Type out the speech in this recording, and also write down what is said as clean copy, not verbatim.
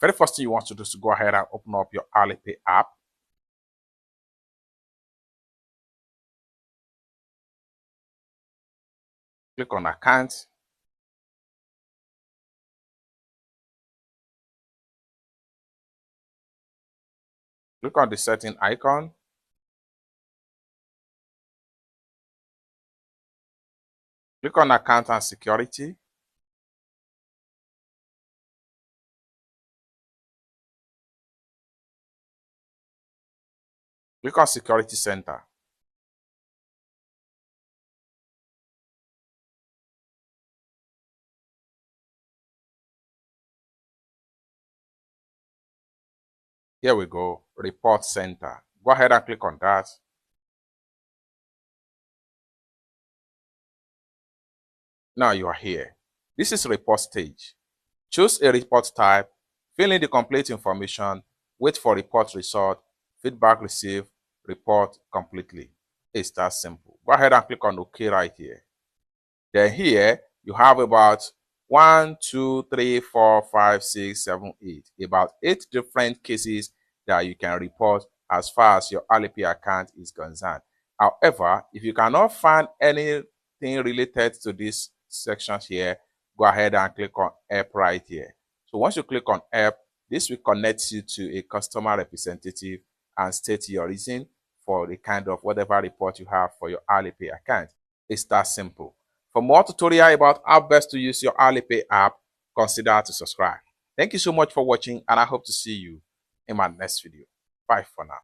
Very first thing you want to do is to go ahead and open up your Alipay app. Click on account. Click on the setting icon. Click on account and security. Click on security center. Here we go, report center. Go ahead and click on that. Now you are here. This is report stage. Choose a report type, fill in the complete information, wait for report result, feedback received, report completely. It's that simple. Go ahead and click on OK right here. Then here you have about 1, 2, 3, 4, 5, 6, 7, 8. About 8 different cases that you can report as far as your Alipay account is concerned. However, if you cannot find anything related to this section here, go ahead and click on Help right here. So once you click on Help, this will connect you to a customer representative and state your reason for the kind of whatever report you have for your Alipay account. It's that simple. For more tutorial about how best to use your Alipay app, consider to subscribe. Thank you so much for watching, and I hope to see you in my next video. Bye for now.